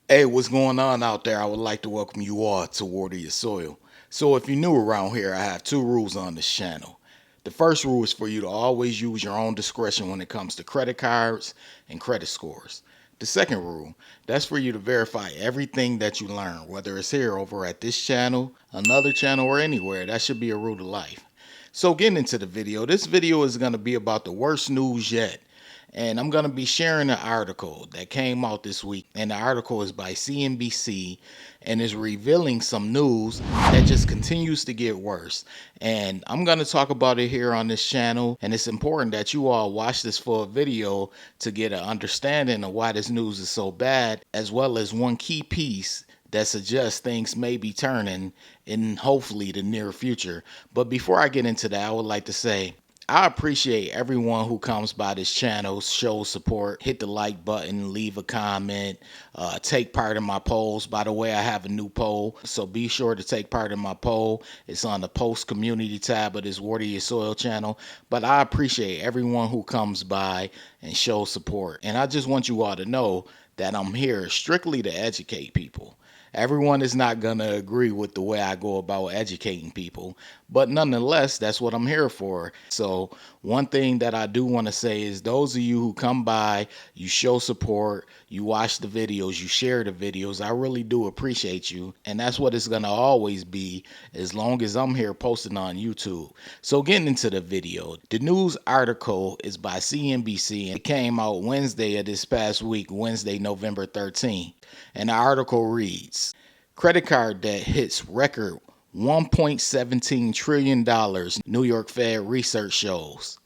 Hey, what's going on out there? I would like to welcome you all to Water Your Soil. So, if you're new around here, I have two rules on this channel. The first rule is for you to always use your own discretion when it comes to credit cards and credit scores. The second rule, that's for you to verify everything that you learn, whether it's here over at this channel, another channel, or anywhere. That should be a rule of life. So, getting into the video, this video is going to be about the worst news yet. And I'm going to be sharing an article that came out this week. And the article is by CNBC and is revealing some news that just continues to get worse. And I'm going to talk about it here on this channel. And it's important that you all watch this full video to get an understanding of why this news is so bad, as well as one key piece that suggests things may be turning in hopefully the near future. But before I get into that, I would like to say I appreciate everyone who comes by this channel, shows support, hit the like button, leave a comment, take part in my polls. By the way, I have a new poll, so be sure to take part in my poll. It's on the post community tab of this Water Your Soil channel. But I appreciate everyone who comes by and shows support. And I just want you all to know that I'm here strictly to educate people. Everyone is not going to agree with the way I go about educating people, but nonetheless, that's what I'm here for. So one thing that I do want to say is those of you who come by, you show support, you watch the videos, you share the videos, I really do appreciate you. And that's what it's going to always be as long as I'm here posting on YouTube. So getting into the video, the news article is by CNBC and it came out Wednesday of this past week, Wednesday, November 13th. And the article reads, credit card debt hits record $1.17 trillion, New York Fed research shows.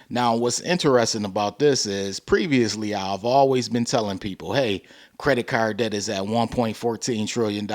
Now, what's interesting about this is previously I've always been telling people, hey, credit card debt is at $1.14 trillion.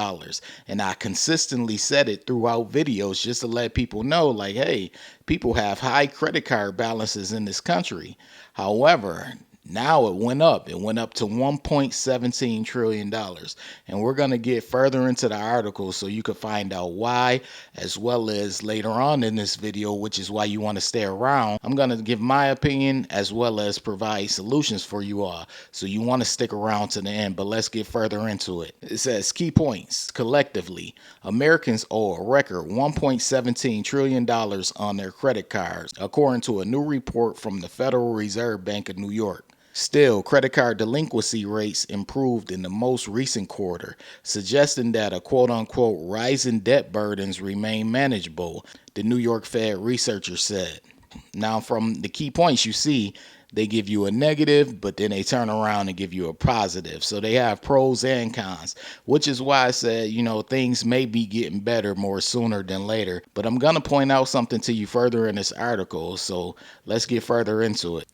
And I consistently said it throughout videos just to let people know, like, hey, people have high credit card balances in this country. However, now it went up. It went up to $1.17 trillion. And we're going to get further into the article so you can find out why, as well as later on in this video, which is why you want to stay around. I'm going to give my opinion as well as provide solutions for you all. So you want to stick around to the end, but let's get further into it. It says key points. Collectively, Americans owe a record $1.17 trillion on their credit cards, according to a new report from the Federal Reserve Bank of New York. Still, credit card delinquency rates improved in the most recent quarter, suggesting that a quote-unquote rise in debt burdens remain manageable, the New York Fed researcher said. Now, from the key points you see, they give you a negative, but then they turn around and give you a positive. So they have pros and cons, which is why I said, things may be getting better more sooner than later. But I'm going to point out something to you further in this article, so let's get further into it.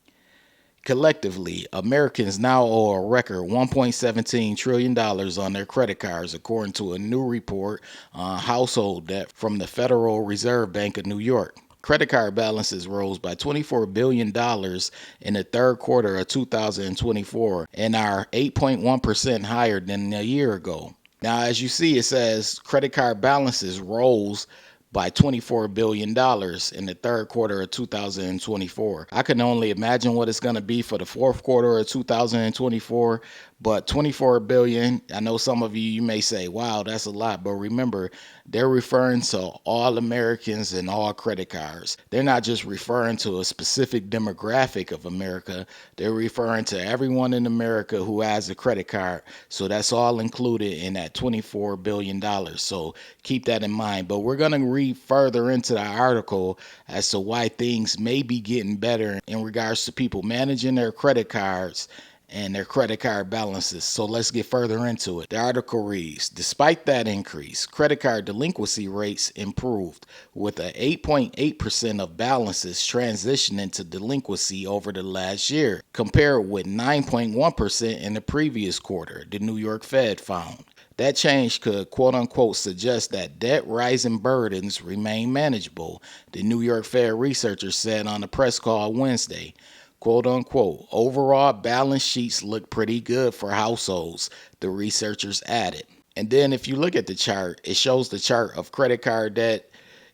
Collectively, Americans now owe a record $1.17 trillion on their credit cards, according to a new report on household debt from the Federal Reserve Bank of New York. Credit card balances rose by $24 billion in the third quarter of 2024 and are 8.1% higher than a year ago. Now, as you see, it says credit card balances rose by $24 billion in the third quarter of 2024. I can only imagine what it's going to be for the fourth quarter of 2024, but $24 billion, I know some of you may say, wow, that's a lot, but remember, they're referring to all Americans and all credit cards. They're not just referring to a specific demographic of America, they're referring to everyone in America who has a credit card, so that's all included in that $24 billion. So keep that in mind, but we're going to read further into the article as to why things may be getting better in regards to people managing their credit cards and their credit card balances. So let's get further into it. The article reads, despite that increase, credit card delinquency rates improved, with a 8.8% of balances transitioning to delinquency over the last year, compared with 9.1% in the previous quarter, the New York Fed found. That change could, quote-unquote, suggest that debt rising burdens remain manageable, the New York Fed researcher said on a press call Wednesday. Quote-unquote, overall balance sheets look pretty good for households, the researchers added. And then if you look at the chart, it shows the chart of credit card debt.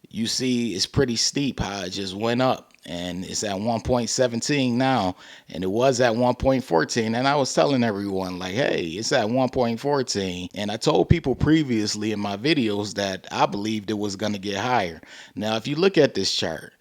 You see it's pretty steep how it just went up. and it's at 1.17 now, and it was at 1.14. And I was telling everyone like, hey, it's at 1.14, and I told people previously in my videos that I believed it was going to get higher. Now if you look at this chart,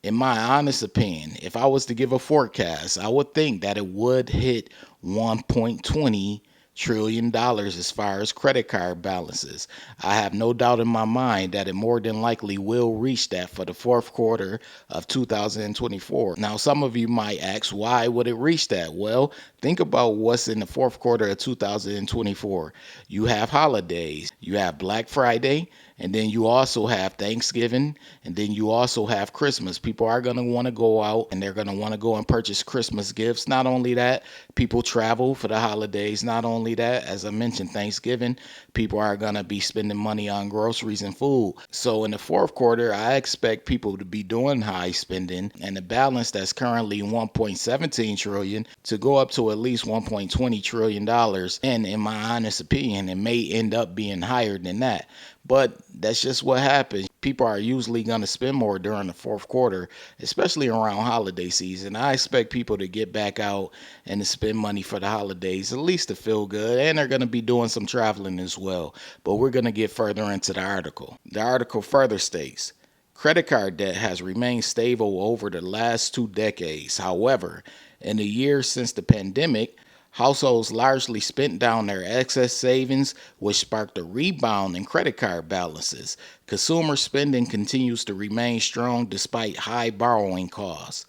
in my honest opinion, if I was to give a forecast, I would think that it would hit 1.20 trillion dollars as far as credit card balances. I have no doubt in my mind that it more than likely will reach that for the fourth quarter of 2024. Now, some of you might ask, why would it reach that? Well, think about what's in the fourth quarter of 2024. You have holidays, you have Black Friday, and then you also have Thanksgiving, and then you also have Christmas. People are going to want to go out and they're going to want to go and purchase Christmas gifts. Not only that, people travel for the holidays. Not only that, as I mentioned, Thanksgiving, people are going to be spending money on groceries and food. So in the fourth quarter, I expect people to be doing high spending, and the balance that's currently 1.17 trillion to go up to at least 1.20 trillion dollars. And in my honest opinion, it may end up being higher than that. But that's just what happens. People are usually going to spend more during the fourth quarter, especially around holiday season. I expect people to get back out and to spend money for the holidays, at least to feel good. And they're going to be doing some traveling as well. But we're going to get further into the article. The article further states, credit card debt has remained stable over the last 2 decades. However, in the years since the pandemic, households largely spent down their excess savings, which sparked a rebound in credit card balances. Consumer spending continues to remain strong despite high borrowing costs.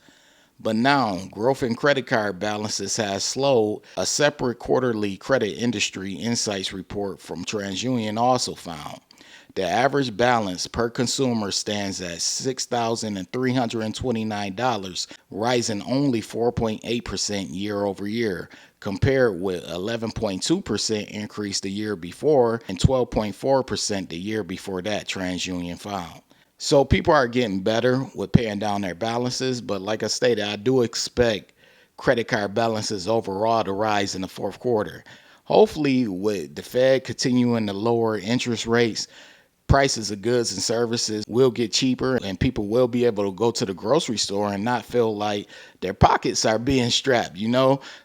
But now, growth in credit card balances has slowed. A separate quarterly credit industry insights report from TransUnion also found the average balance per consumer stands at $6,329, rising only 4.8% year over year, compared with 11.2% increase the year before and 12.4% the year before that, TransUnion found. So people are getting better with paying down their balances, but like I stated, I do expect credit card balances overall to rise in the fourth quarter. Hopefully, with the Fed continuing to lower interest rates, prices of goods and services will get cheaper, and people will be able to go to the grocery store and not feel like their pockets are being strapped.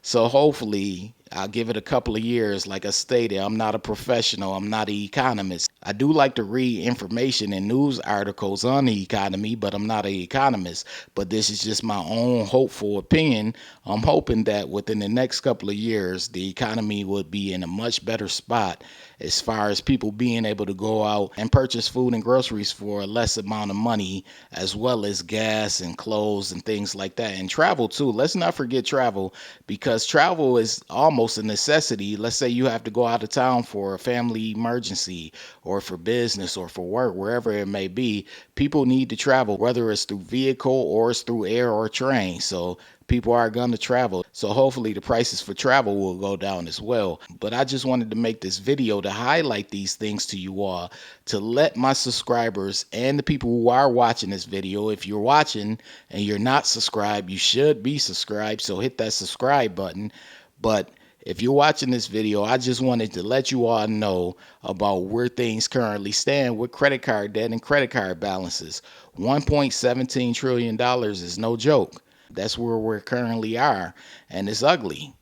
So hopefully, I'll give it a couple of years. Like I stated, I'm not a professional. I'm not an economist. I do like to read information and news articles on the economy, but I'm not an economist. But this is just my own hopeful opinion. I'm hoping that within the next couple of years, the economy would be in a much better spot as far as people being able to go out and purchase food and groceries for a less amount of money, as well as gas and clothes and things like that. And travel too. Let's not forget travel, because travel is almost a necessity. Let's say you have to go out of town for a family emergency or for business or for work, wherever it may be. People need to travel, whether it's through vehicle or it's through air or train. So people are going to travel. So hopefully the prices for travel will go down as well. But I just wanted to make this video to highlight these things to you all, to let my subscribers and the people who are watching this video, if you're watching and you're not subscribed, you should be subscribed. So hit that subscribe button. But if you're watching this video, I just wanted to let you all know about where things currently stand with credit card debt and credit card balances. $1.17 trillion is no joke. That's where we currently are, and it's ugly.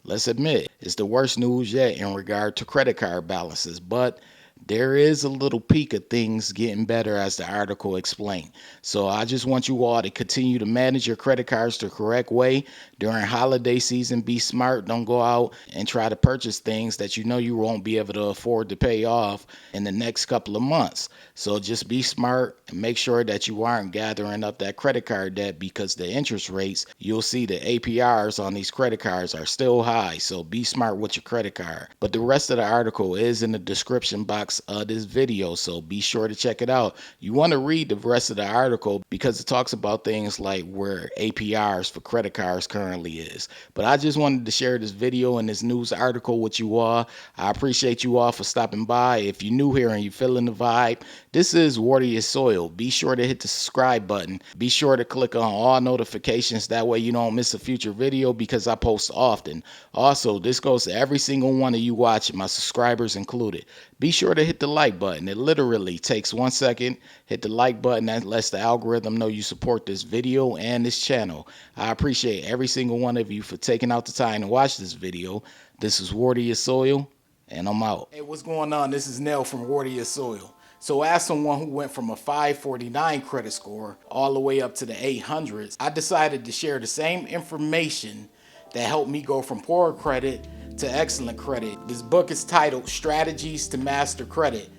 Let's admit, it's the worst news yet in regard to credit card balances, but there is a little peak of things getting better, as the article explained. So I just want you all to continue to manage your credit cards the correct way during holiday season. Be smart. Don't go out and try to purchase things that you know you won't be able to afford to pay off in the next couple of months. So just be smart and make sure that you aren't gathering up that credit card debt, because the interest rates, you'll see the APRs on these credit cards are still high. So be smart with your credit card. But the rest of the article is in the description box of this video, so be sure to check it out. You want to read the rest of the article because it talks about things like where APRs for credit cards currently is. But I just wanted to share this video and this news article with you all. I appreciate you all for stopping by. If you're new here and you're feeling the vibe, this is Water Your Soil. Be sure to hit the subscribe button. Be sure to click on all notifications. That way you don't miss a future video, because I post often. Also, this goes to every single one of you watching, my subscribers included. Be sure to to hit the like button. It literally takes 1 second. Hit the like button. That lets the algorithm know you support this video and this channel. I appreciate every single one of you for taking out the time to watch this video. This is Water Your Soil, and I'm out. Hey, what's going on? This is Nell from Water Your Soil. So as someone who went from a 549 credit score all the way up to the 800s, I decided to share the same information that helped me go from poor credit to excellent credit. This book is titled Strategies to Master Credit.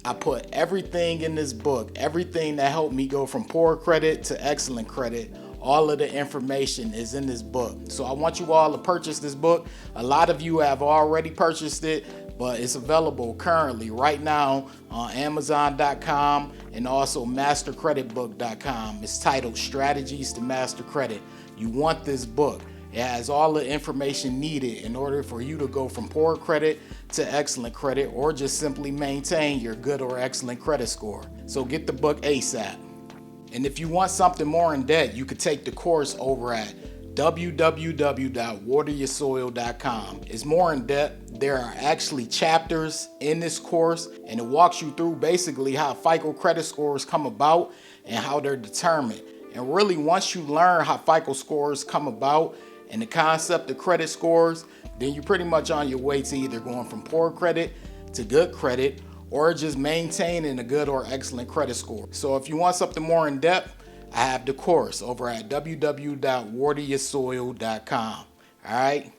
I put everything in this book, everything that helped me go from poor credit to excellent credit. All of the information is in this book. So I want you all to purchase this book. A lot of you have already purchased it, but it's available currently right now on Amazon.com and also MasterCreditBook.com. It's titled Strategies to Master Credit. You want this book. It has all the information needed in order for you to go from poor credit to excellent credit, or just simply maintain your good or excellent credit score. So get the book ASAP. And if you want something more in depth, you could take the course over at www.wateryoursoil.com. It's more in depth. There are actually chapters in this course, and it walks you through basically how FICO credit scores come about and how they're determined. And really, once you learn how FICO scores come about and the concept of credit scores, then you're pretty much on your way to either going from poor credit to good credit, or just maintaining a good or excellent credit score. So if you want something more in depth, I have the course over at www.wateryoursoil.com. All right.